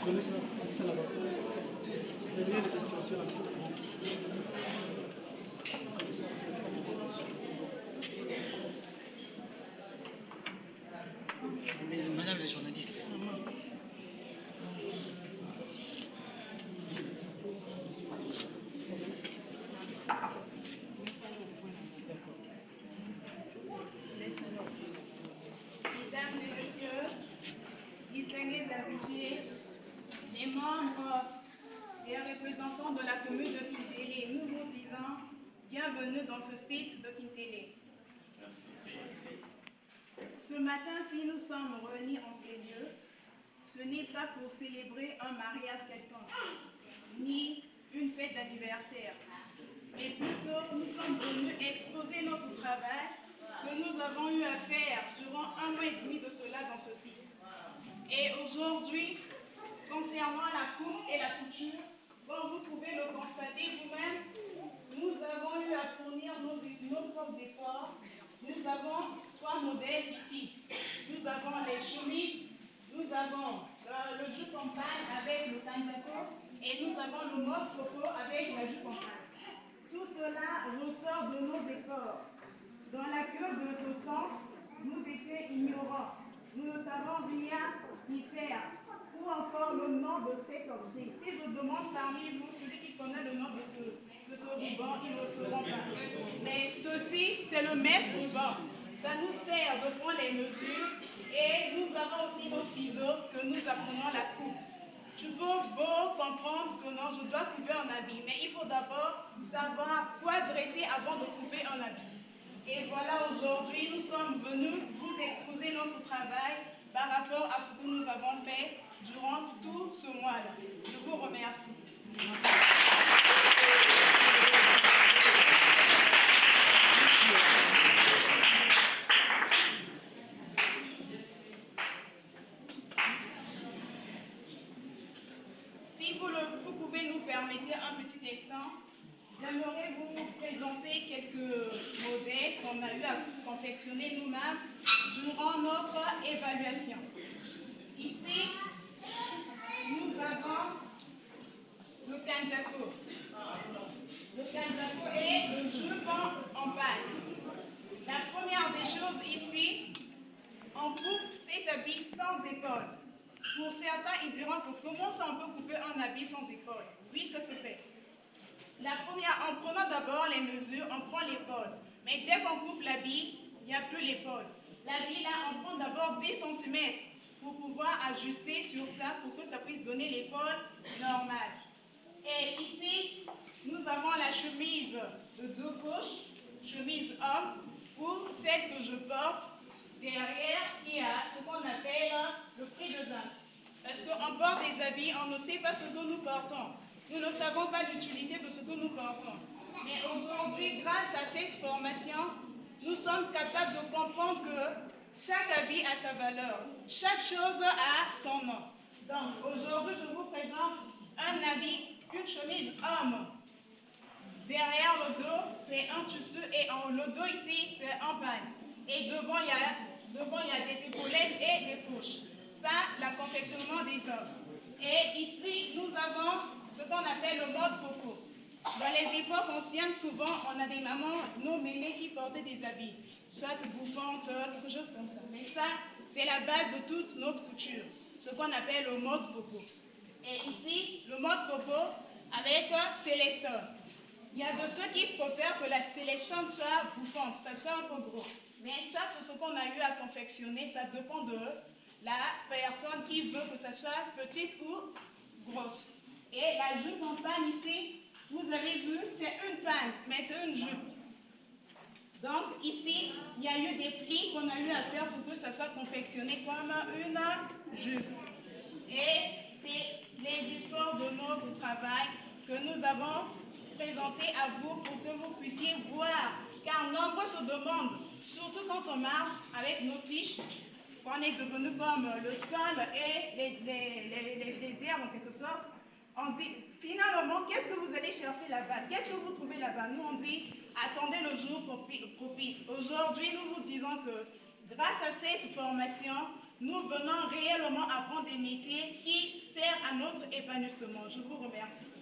Prenez ça, mettez ça là-bas. Derrière les extensions, là, ça. Madame la journaliste. Mesdames et messieurs, distingués invités, les membres et représentants de la commune de Kintélé, nous vous disons bienvenue dans ce site de Kintélé. Ce matin, si nous sommes réunis en ces lieux, ce n'est pas pour célébrer un mariage quelconque, ni une fête d'anniversaire, mais plutôt nous sommes venus exposer notre travail que nous avons eu à faire durant 1 mois et demi de cela dans ce site. Et aujourd'hui, concernant la coupe et la couture, comme vous pouvez le constater vous-même, nous avons eu à fournir nos propres efforts. Nous avons 3 modèles ici. Nous avons les chemises, nous avons le jupe en paille avec le tanzako et nous avons le mode coco avec la jupe en paille. Tout cela ressort de nos efforts. Dans la queue de ce centre, nous étions ignorants. Nous ne savons rien y faire. Ou encore le nom de cet objet. Si je demande parmi vous, celui qui connaît le nom de ce ruban, ils ne le sauront pas. Mais ceci, c'est le maître ruban. Ça nous sert de prendre les mesures et nous avons aussi nos ciseaux que nous apprenons la coupe. Tu peux beau comprendre que non, je dois couper un habit, mais il faut d'abord savoir quoi dresser avant de couper un habit. Et voilà, aujourd'hui, nous sommes venus vous exposer notre travail par rapport à ce que nous avons fait durant tout ce mois-là. Je vous remercie. Si vous pouvez nous permettre un petit instant, j'aimerais vous présenter quelques modèles qu'on a eu à confectionner nous-mêmes durant notre évaluation. Ici, nous avons le kanjako. Le kanjako est le jupe en paille. La première des choses ici, on coupe cet habit sans école. Pour certains, ils diront que comment ça on peut couper un habit sans école? Oui, ça se fait. La première, en prenant d'abord les mesures, on prend l'épaule. Mais dès qu'on coupe l'habit, il n'y a plus l'épaule. L'habit là, on prend d'abord 10 cm pour pouvoir ajuster sur ça, pour que ça puisse donner l'épaule normale. Et ici, nous avons la chemise de 2 couches, chemise homme, ou celle que je porte derrière, qui a ce qu'on appelle le prix de danse. Parce qu'on porte des habits, on ne sait pas ce que nous portons. Nous ne savons pas l'utilité de ce que nous portons. Mais aujourd'hui, grâce à cette formation, nous sommes capables de comprendre que chaque habit a sa valeur. Chaque chose a son nom. Donc aujourd'hui, je vous présente un habit, une chemise homme. Derrière le dos, c'est un tissu et le dos ici, c'est en paille. Et devant, il y a des épaulettes et des poches. Ça, le confectionnement des hommes. Et ici, nous avons ce qu'on appelle le mode coco. Dans les époques anciennes, souvent, on a des mamans non mêlées qui portaient des habits, soit bouffantes, quelque chose comme ça. Mais ça, c'est la base de toute notre couture, ce qu'on appelle le mode coco. Et ici, le mode coco avec Célestone. Il y a de ceux qui préfèrent que la Célestone soit bouffante, ça soit un peu gros. Mais ça, c'est ce qu'on a eu à confectionner, ça dépend de la personne qui veut que ça soit petite ou grosse. Et la jupe en panne ici, vous avez vu, c'est une panne, mais c'est une jupe. Donc ici, il y a eu des plis qu'on a eu à faire pour que ça soit confectionné comme une jupe. Et c'est les efforts de notre travail que nous avons présentés à vous pour que vous puissiez voir. Car nombreux se demandent, surtout quand on marche avec nos tiges, qu'on est devenu comme le sol et les herbes en quelque sorte. On dit, finalement, qu'est-ce que vous allez chercher là-bas? Qu'est-ce que vous trouvez là-bas? Nous, on dit, attendez le jour propice. Aujourd'hui, nous vous disons que grâce à cette formation, nous venons réellement apprendre des métiers qui servent à notre épanouissement. Je vous remercie.